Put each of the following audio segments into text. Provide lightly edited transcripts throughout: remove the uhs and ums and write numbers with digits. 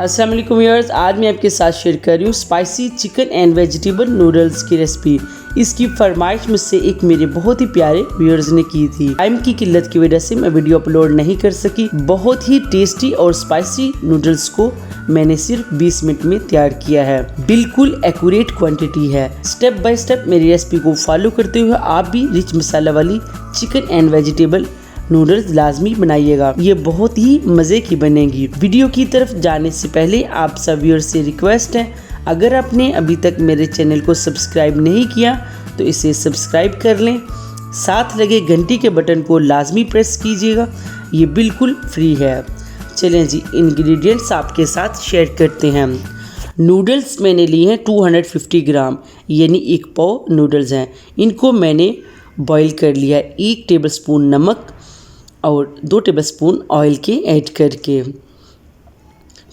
अस्सलाम वालेकुम व्यूअर्स, आज मैं आपके साथ शेयर कर रही हूँ spicy chicken and vegetable noodles की रेसिपी। इसकी फरमाइश मुझसे एक मेरे बहुत ही प्यारे व्यूअर्स ने की थी। टाइम की किल्लत की वजह से मैं वीडियो अपलोड नहीं कर सकी। बहुत ही टेस्टी और स्पाइसी नूडल्स को मैंने सिर्फ 20 मिनट में तैयार किया है। बिल्कुल एक्यूरेट क्वांटिटी है। स्टेप बाय स्टेप मेरी रेसिपी को फॉलो करते हुए आप भी रिच मसाला वाली चिकन एंड वेजिटेबल नूडल्स लाजमी बनाइएगा, ये बहुत ही मज़े की बनेगी। वीडियो की तरफ जाने से पहले आप सब व्यूअर्स से रिक्वेस्ट है, अगर आपने अभी तक मेरे चैनल को सब्सक्राइब नहीं किया तो इसे सब्सक्राइब कर लें, साथ लगे घंटी के बटन को लाजमी प्रेस कीजिएगा, ये बिल्कुल फ्री है। चलें जी, इंग्रेडिएंट्स आपके साथ शेयर करते हैं। नूडल्स मैंने लिए हैं 250 ग्राम, यानी 1 पाव नूडल्स हैं। इनको मैंने बॉईल कर लिया है। 1 टेबलस्पून नमक और 2 टेबलस्पून ऑयल के ऐड करके।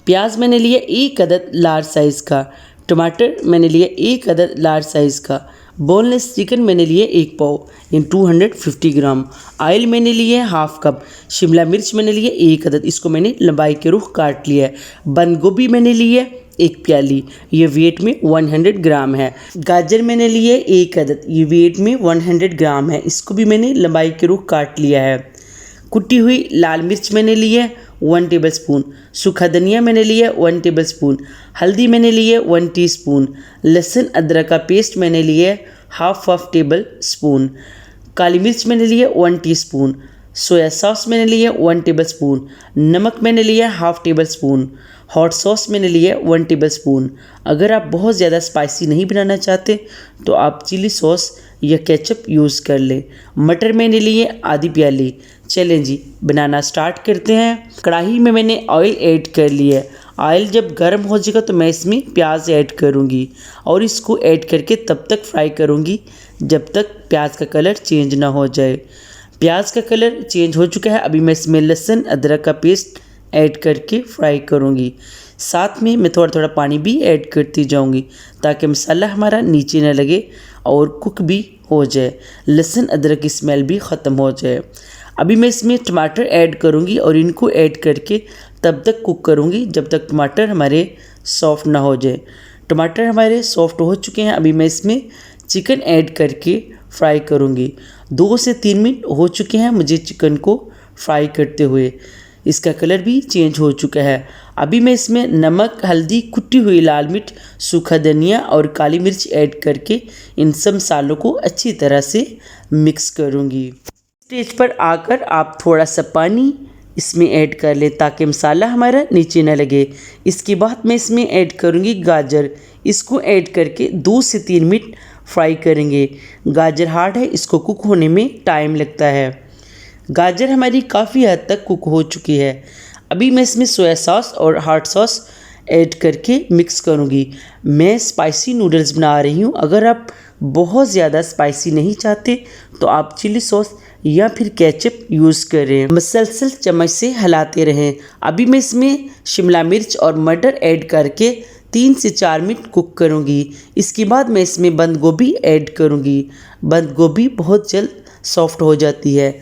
प्याज मैंने लिया 1 अदद लार्ज साइज़ का। टमाटर मैंने लिया 1 अदद लार्ज साइज़ का। बोनलेस चिकन मैंने लिए 1 पाव इन 250 ग्राम। ऑयल मैंने लिए 1/2 कप। शिमला मिर्च मैंने लिए 1 अदद, इसको मैंने लंबाई के रुख काट लिया है। बंद गोभी मैंने लिए 1 प्याली, ये वेट में 100 ग्राम है। गाजर मैंने लिए 1 अदद, ये वेट में 100 ग्राम है, इसको भी मैंने लंबाई के रुख काट लिया है। कुटी हुई लाल मिर्च मैंने ली है 1 टेबलस्पून। सूखा धनिया मैंने लिया 1 टेबलस्पून। हल्दी मैंने ली है 1 टीस्पून। लहसुन अदरक का पेस्ट मैंने लिया है हाफ टेबल स्पून। काली मिर्च मैंने लिया 1 टीस्पून। सोया सॉस मैंने लिया 1 टेबलस्पून। नमक मैंने लिया half table spoon. Hot sauce मैंने लिया 1 टेबलस्पून। अगर आप बहुत ज़्यादा स्पाइसी नहीं बनाना चाहते तो आप चिली सॉस या केचप यूज़ कर लें। मटर मैंने लिए आधी प्याली। चलें जी, बनाना स्टार्ट करते हैं। कढ़ाई में मैंने ऑयल ऐड कर लिया है। ऑयल जब गर्म हो जाएगा तो मैं इसमें प्याज ऐड करूंगी और इसको ऐड करके तब तक फ्राई करूंगी जब तक प्याज का कलर चेंज ना हो जाए। प्याज का कलर चेंज हो चुका है, अभी मैं इसमें लहसुन अदरक का पेस्ट ऐड करके फ्राई करूंगी। साथ में मैं थोड़ा थोड़ा पानी भी ऐड करती जाऊंगी ताकि मसाला हमारा नीचे न लगे और कुक भी हो जाए, लहसुन अदरक की स्मेल भी ख़त्म हो जाए। अभी मैं इसमें टमाटर ऐड करूंगी और इनको ऐड करके तब तक कुक करूंगी जब तक टमाटर हमारे सॉफ्ट ना हो जाए। टमाटर हमारे सॉफ्ट हो चुके हैं, अभी मैं इसमें चिकन ऐड करके फ्राई करूंगी। 2 से 3 मिनट हो चुके हैं मुझे चिकन को फ्राई करते हुए, इसका कलर भी चेंज हो चुका है। अभी मैं इसमें नमक, हल्दी, कुटी हुई लाल मिर्च, सूखा धनिया और काली मिर्च ऐड करके इन सब मसालों को अच्छी तरह से मिक्स करूंगी। स्टेज पर आकर आप थोड़ा सा पानी इसमें ऐड कर लें ताकि मसाला हमारा नीचे न लगे। इसके बाद मैं इसमें ऐड करूंगी गाजर, इसको ऐड करके 2 से 3 मिनट फ्राई करेंगे। गाजर हार्ड है, इसको कुक होने में टाइम लगता है। गाजर हमारी काफ़ी हद तक कुक हो चुकी है। अभी मैं इसमें सोया सॉस और हॉट सॉस ऐड करके मिक्स करूंगी। मैं स्पाइसी नूडल्स बना रही हूं, अगर आप बहुत ज़्यादा स्पाइसी नहीं चाहते तो आप चिली सॉस या फिर केचप यूज़ करें। मसलसल चम्मच से हिलाते रहें। अभी मैं इसमें शिमला मिर्च और मटर ऐड करके 3 से 4 मिनट कुक करूंगी। इसके बाद मैं इसमें बंद गोभी ऐड करूंगी। बंद गोभी बहुत जल्द सॉफ्ट हो जाती है,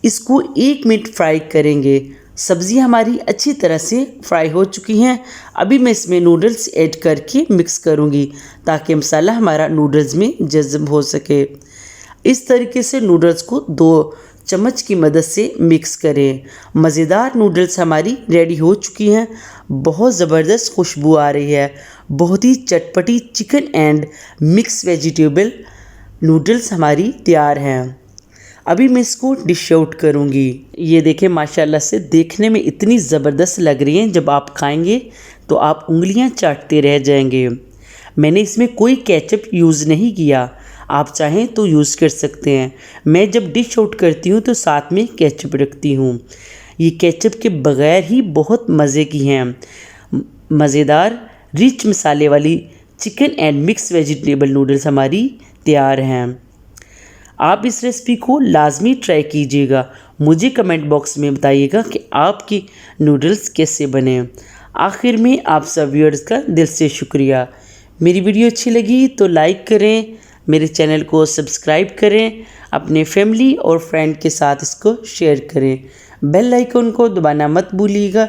इसको 1 मिनट फ्राई करेंगे। सब्ज़ी हमारी अच्छी तरह से फ्राई हो चुकी हैं। अभी मैं इसमें नूडल्स ऐड करके मिक्स करूंगी ताकि मसाला हमारा नूडल्स में जज़ब हो सके। इस तरीके से नूडल्स को 2 चम्मच की मदद से मिक्स करें। मज़ेदार नूडल्स हमारी रेडी हो चुकी हैं। बहुत ज़बरदस्त खुशबू आ रही है। बहुत ही चटपटी chicken and mix vegetable noodles हमारी तैयार हैं। अभी मैं इसको डिश आउट करूँगी। ये देखें, माशाल्लाह से देखने में इतनी ज़बरदस्त लग रही हैं, जब आप खाएंगे तो आप उंगलियां चाटते रह जाएंगे। मैंने इसमें कोई केचप यूज़ नहीं किया, आप चाहें तो यूज़ कर सकते हैं। मैं जब डिश आउट करती हूँ तो साथ में केचप रखती हूँ। ये केचप के बग़ैर ही बहुत मज़े की हैं। मज़ेदार रिच मसाले वाली chicken and mix vegetable noodles हमारी तैयार हैं। आप इस रेसिपी को लाजमी ट्राई कीजिएगा। मुझे कमेंट बॉक्स में बताइएगा कि आपकी नूडल्स कैसे बने। आखिर में आप सब व्यूअर्स का दिल से शुक्रिया। मेरी वीडियो अच्छी लगी तो लाइक करें, मेरे चैनल को सब्सक्राइब करें, अपने फैमिली और फ्रेंड के साथ इसको शेयर करें। बेल आइकन को दबाना मत भूलिएगा,